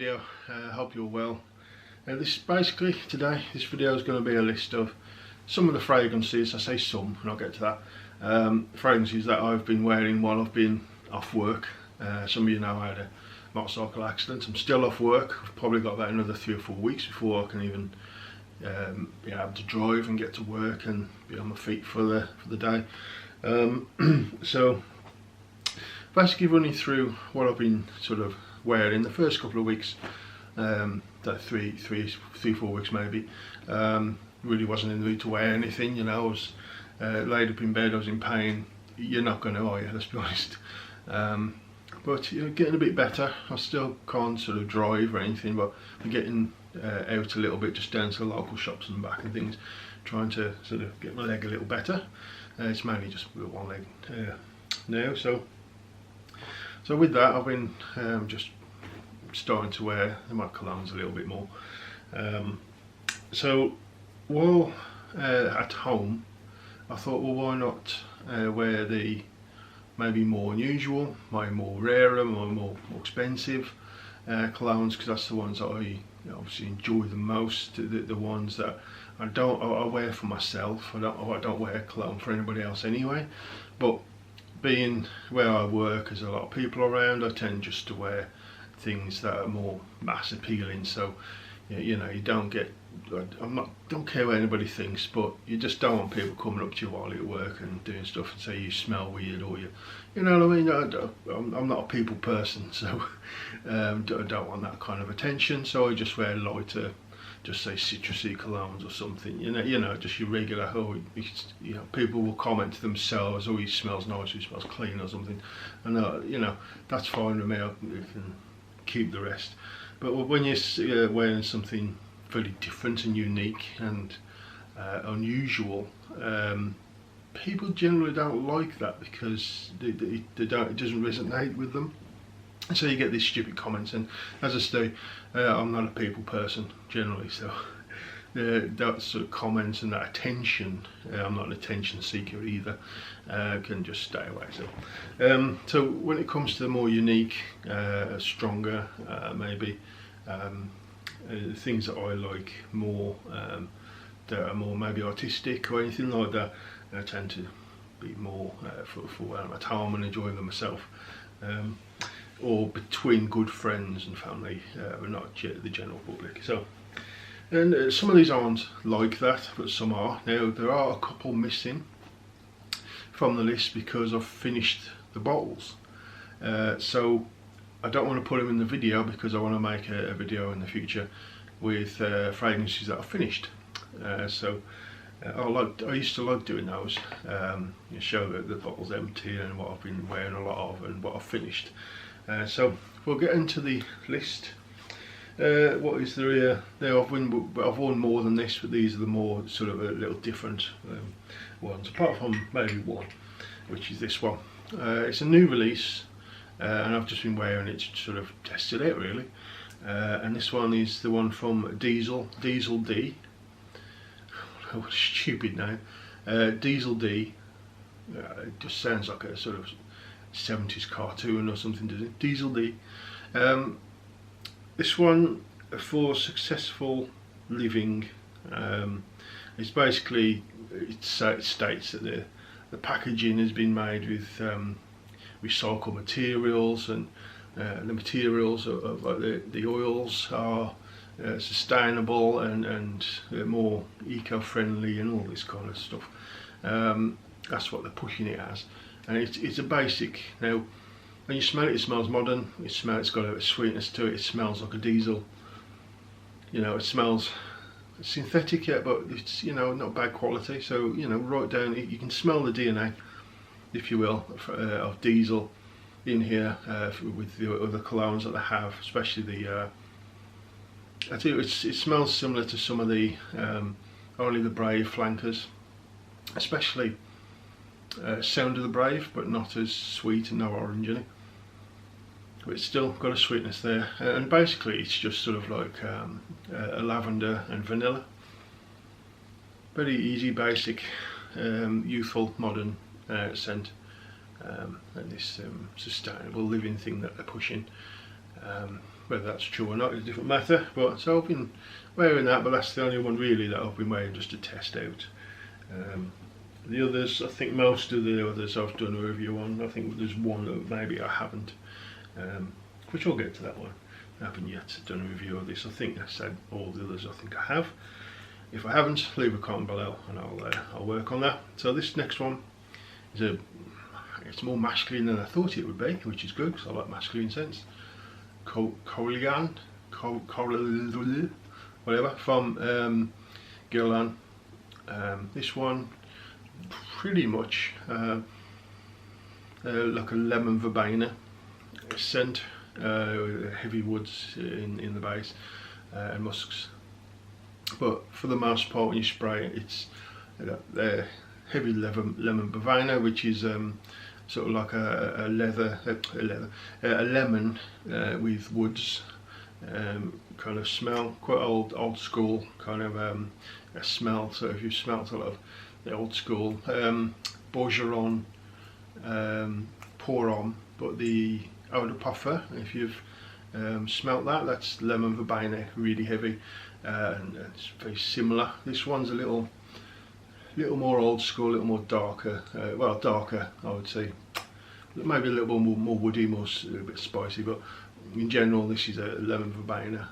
video. Hope you're well. This basically today, this video is going to be a list of some of the fragrances. I say some, and I'll get to that. Fragrances that I've been wearing while I've been off work. Some of you know I had a motorcycle accident. I'm still off work. I've probably got about another 3 or 4 weeks before I can even be able to drive and get to work and be on my feet for the day. So basically running through what I've been sort of wearing the first couple of weeks, that 3-4 weeks maybe. Really wasn't in the mood to wear anything, you know. I was laid up in bed, I was in pain. You're not going to, are you? Let's be honest. But you know, getting a bit better. I still can't sort of drive or anything, but I'm getting out a little bit, just down to the local shops and back and things, trying to sort of get my leg a little better. It's mainly just with one leg now. So with that, I've been just starting to wear my colognes a little bit more. So while at home, I thought, well, why not wear the maybe more unusual, maybe more rarer, more expensive colognes, because that's the ones that I obviously enjoy the most. The ones that I wear for myself. I don't wear cologne for anybody else anyway. But being where I work, there's a lot of people around. I tend just to wear things that are more mass appealing. So you know, you don't get. Don't care what anybody thinks, but you just don't want people coming up to you while you're at work and doing stuff and say you smell weird, or you know what I mean. I'm not a people person, so I don't want that kind of attention. So I just wear lighter, just say citrusy colognes or something. You know, just your regular. Oh, you know, people will comment to themselves. Oh, he smells nice. He smells clean or something. And you know, that's fine with me. You can keep the rest. But when you're wearing something very different and unique and unusual, people generally don't like that because it doesn't resonate with them. So you get these stupid comments, and as I say, I'm not a people person generally, so that sort of comments and that attention, I'm not an attention seeker either, can just stay away. So when it comes to the more unique, stronger, maybe things that I like more, that are more maybe artistic or anything like that, I tend to be more for when I'm at home and enjoying them myself, or between good friends and family, but not the general public. So, and some of these aren't like that, but some are. Now there are a couple missing from the list because I've finished the bottles. So I don't want to put them in the video because I want to make a video in the future with fragrances that I've finished. I used to like doing those. You show the bottle's empty and what I've been wearing a lot of and what I've finished. So we'll get into the list. What is there here? Now I've worn more than this, but these are the more sort of a little different ones, apart from maybe one, which is this one. It's a new release. And I've just been wearing it to sort of test it out really. And this one is the one from Diesel D. What a stupid name. Diesel D. It just sounds like a sort of 70s cartoon or something, doesn't it? Diesel D. This one for successful living. It's basically, it states that the packaging has been made with recycled materials, and the materials of the oils are sustainable and more eco-friendly and all this kind of stuff. That's what they're pushing it as, and it's a basic. Now when you smell it, it smells modern. It's got a sweetness to it. It smells like a diesel. You know, it smells synthetic yet, but it's, you know, not bad quality. So you know, right down, you can smell the DNA, if you will, of diesel in here with the other colognes that they have, especially the. I think it smells similar to some of the Only the Brave flankers, especially Sound of the Brave, but not as sweet and no orange in it. But it's still got a sweetness there, and basically it's just sort of like a lavender and vanilla. Very easy, basic, youthful, modern scent, and this sustainable living thing that they're pushing. Whether that's true or not is a different matter, but so I've been wearing that, but that's the only one really that I've been wearing just to test out. The others, I think most of the others I've done a review on. I think there's one that maybe I haven't, which I'll get to that one. I haven't yet done a review of this. I think I said all the others I think I have. If I haven't, leave a comment below and I'll work on that. So this next one is it's more masculine than I thought it would be, which is good because I like masculine scents. Corian, whatever, from Guerlain. This one pretty much like a lemon verbena scent, heavy woods in the base and musks, but for the most part when you spray it, it's heavy lemon verbena, which is sort of like a lemon with woods kind of smell, quite old school kind of a smell. So if you've smelt a lot of the old school Bourgeron, Poron, but the eau de parfum, if you've smelt that, that's lemon verbena, really heavy, and it's very similar. This one's a little more old school, a little more darker, well, darker I would say, maybe a little bit more woody, a bit spicy, but in general this is a lemon verbena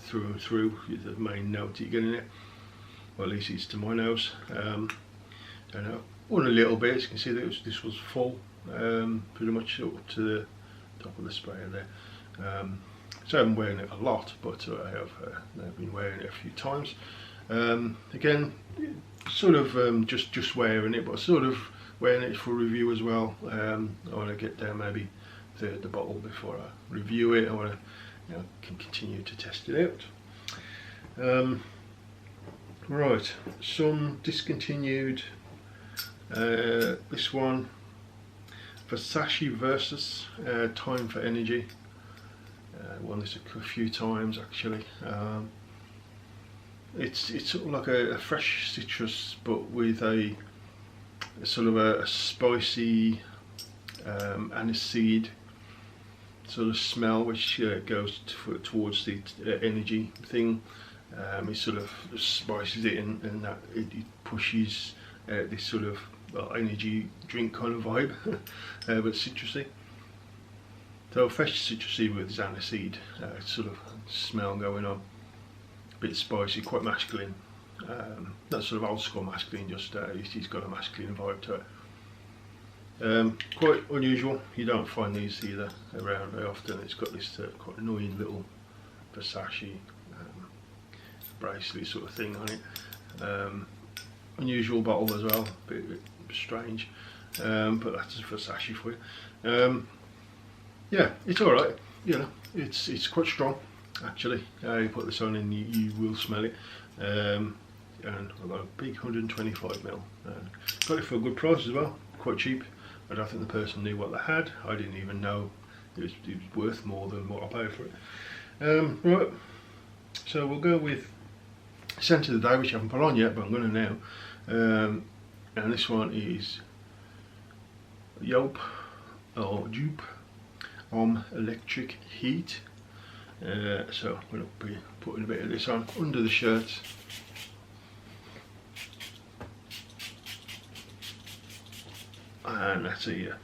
through and through, is the main note you get in it, or at least it's to my nose. And on a little bit, as you can see that this was full, pretty much up to the top of the sprayer there. So I haven't wearing it a lot, but I have I've been wearing it a few times. Again, sort of just wearing it, but sort of wearing it for review as well. I want to get down maybe third the bottle before I review it. I want to can continue to test it out. Right, some discontinued. This one, Versace versus Time for Energy. Won this a few times actually. It's sort of like a fresh citrus, but with a sort of a spicy aniseed sort of smell, which goes towards the energy thing. It sort of spices it, and that it pushes this sort of energy drink kind of vibe, but citrusy. So fresh citrusy with this aniseed sort of smell going on. A bit spicy, quite masculine. That sort of old school masculine, just he's got a masculine vibe to it. Quite unusual. You don't find these either around very often. It's got this quite annoying little Versace bracelet sort of thing on it. Unusual bottle as well, a bit strange, but that's Versace for you. Yeah, it's alright, it's quite strong actually. You put this on and you will smell it. And I've got a big 125ml. Got it for a good price as well, quite cheap. I don't think the person knew what they had. I didn't even know it was worth more than what I paid for it. Right, so we'll go with scent of the day, which I haven't put on yet, but I'm going to now. And this one is Dupe Electric Heat. So we'll be putting a bit of this on under the shirt. And that's you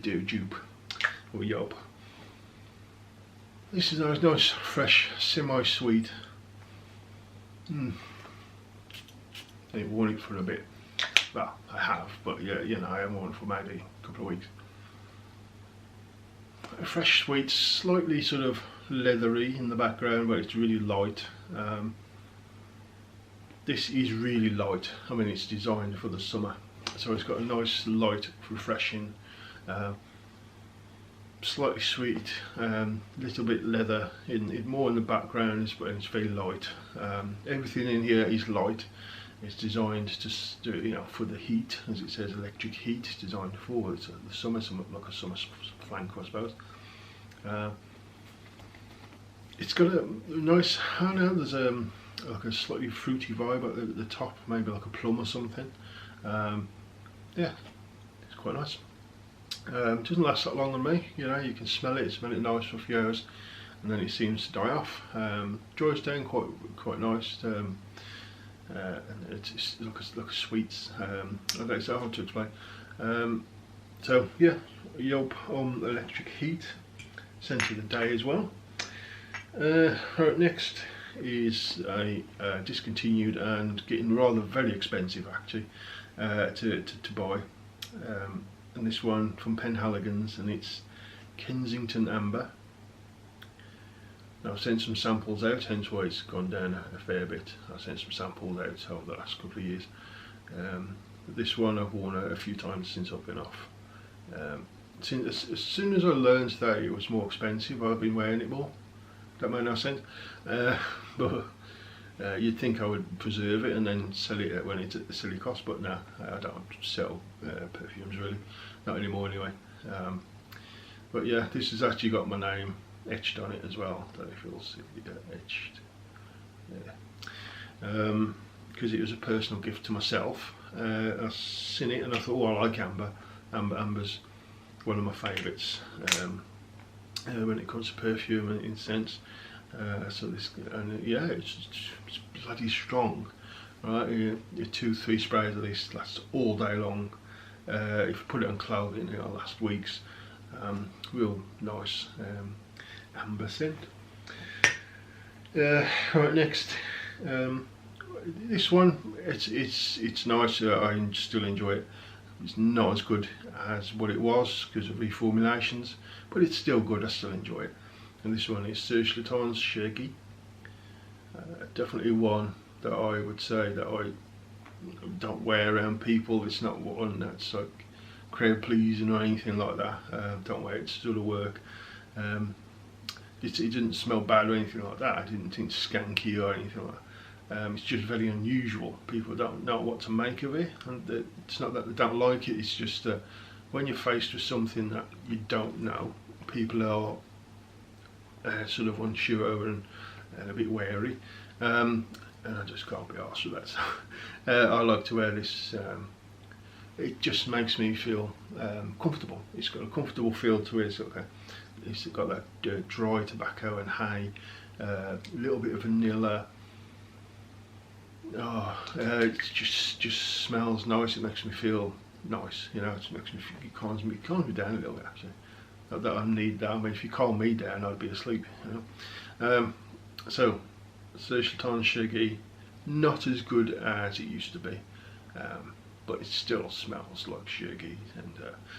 do Dupe or Dupe. This is nice, fresh, semi-sweet. I've worn it for a bit. Well, I have, but yeah, I haven't worn it for maybe a couple of weeks. A fresh, sweet, slightly sort of leathery in the background, but it's really light. This is really light. I mean, it's designed for the summer, so it's got a nice, light, refreshing, slightly sweet, little bit leather more in the background, but it's very light. Everything in here is light. It's designed to do, for the heat, as it says, electric heat. It's designed for the summer, somewhat like a summer flank, I suppose. It's got a nice, I don't know, there's like a slightly fruity vibe at the top, maybe like a plum or something. Yeah, it's quite nice. Doesn't last that long on me, you know, you can smell it nice for a few hours and then it seems to die off. Dries down quite nice, and it's like sweets. It's hard to explain. So yeah, Yelp on electric heat, scent of the day as well. Right, next is a discontinued and getting rather very expensive actually to buy. And this one from Penhaligon's, and it's Kensington Amber. Now I've sent some samples out, hence why it's gone down a fair bit. I've sent some samples out over the last couple of years. But this one I've worn a few times since I've been off. As soon as I learned that it was more expensive, I've been wearing it more. That made no sense. But you'd think I would preserve it and then sell it when it's at the silly cost, but no, I don't sell perfumes really, not anymore anyway. But yeah, this has actually got my name etched on it as well. I don't know if you'll see it etched. Yeah. Because it was a personal gift to myself. I've seen it and I thought, oh, I like amber. Amber's one of my favourites when it comes to perfume and incense. So this, and yeah, it's bloody strong, right? Your 2-3 sprays of this lasts all day long. If you put it on clothing, it'll last weeks. Real nice amber scent. Right, next, this one, it's nice. I still enjoy it. It's not as good as what it was because of reformulations, but it's still good. I still enjoy it. And this one is Serge Lutens Shaggy. Definitely one that I would say that I don't wear around people. It's not one that's like crowd pleasing or anything like that. Don't wear it to do the work. It didn't smell bad or anything like that. I didn't think skanky or anything like that. It's just very unusual. People don't know what to make of it, and it's not that they don't like it. It's just when you're faced with something that you don't know, people are sort of unsure and a bit wary, and I just can't be arsed with that. So I like to wear this. It just makes me feel comfortable. It's got a comfortable feel to it. It's got that dry tobacco and hay, a little bit of vanilla. It just smells nice. It makes me feel nice. You know, it makes me feel, it calms me down a little bit actually. Not that I need that. I mean, if you calm me down, I'd be asleep. You know. So, Serge Lutens Shaggy, not as good as it used to be, but it still smells like Shaggy, and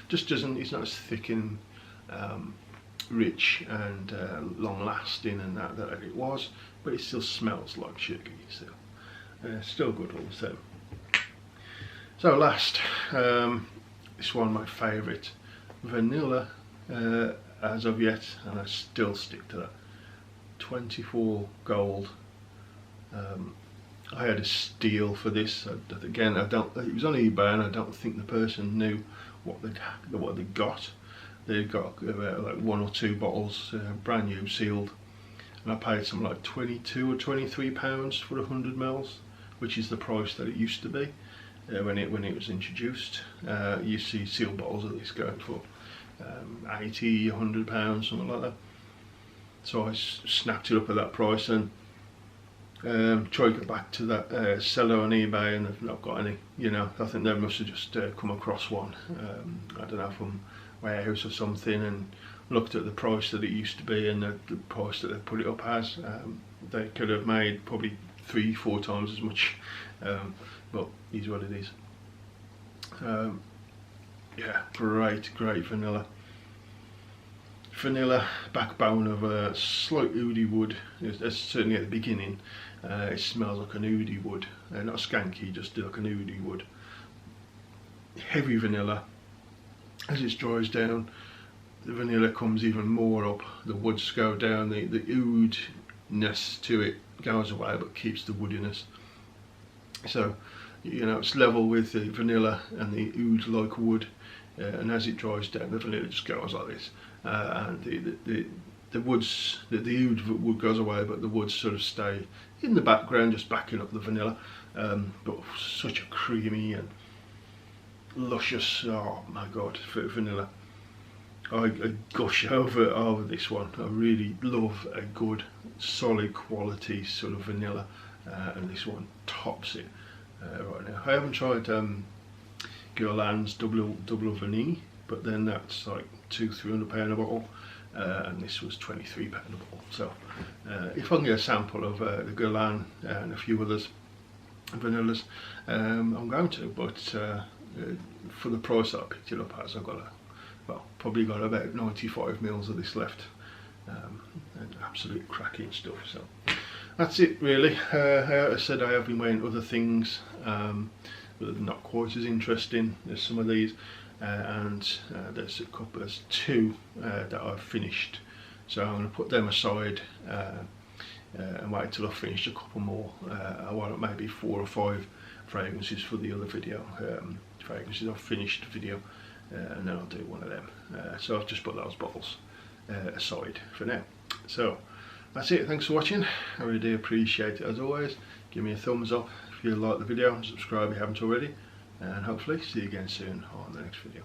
just doesn't. It's not as thick and rich and long lasting and that it was, but it still smells like Shaggy. So. Still good all the same. So last, this one my favourite, vanilla as of yet, and I still stick to that. 24 gold. I had a steal for this. Again, it was on eBay, and I don't think the person knew what they got. They got like 1 or 2 bottles, brand new, sealed, and I paid something like £22 or £23 for 100 ml. Which is the price that it used to be when it was introduced. You see sealed bottles of this going for £80, £100, something like that. So I snapped it up at that price and tried to get back to that seller on eBay, and they've not got any. You know, I think they must have just come across one. I don't know, from warehouse or something, and looked at the price that it used to be and the price that they put it up as. They could have made probably 3-4 times as much, but is what it is. Yeah, great vanilla backbone of a slight oudi wood. That's certainly at the beginning. It smells like an oudi wood, not skanky, just like an oudi wood. Heavy vanilla. As it dries down, the vanilla comes even more up. The woods go down. The oudness to it goes away, but keeps the woodiness. So, you know, it's level with the vanilla and the oud-like wood, and as it dries down, the vanilla just goes like this, and the woods, the oud wood goes away, but the woods sort of stay in the background, just backing up the vanilla. But such a creamy and luscious, oh my god, vanilla. I gush over this one. I really love a good solid quality sort of vanilla, and this one tops it right now. I haven't tried Guerlain's double vanini, but then that's like £200-300 a bottle, and this was £23 a bottle. So if I can get a sample of the Guerlain and a few others vanillas, I'm going to, but for the price that I picked it up as, I've got probably got about 95 mils of this left, and absolute cracking stuff. So that's it really. I said I have been weighing other things, but they're not quite as interesting as some of these, and there's two that I've finished, so I'm going to put them aside and wait till I've finished a couple more. I want maybe 4 or 5 fragrances for the other video, fragrances I've finished video, and then I'll do one of them. So I've just put those bottles aside for now. So that's it. Thanks for watching. I really do appreciate it as always. Give me a thumbs up if you like the video, and subscribe if you haven't already, and hopefully see you again soon on the next video.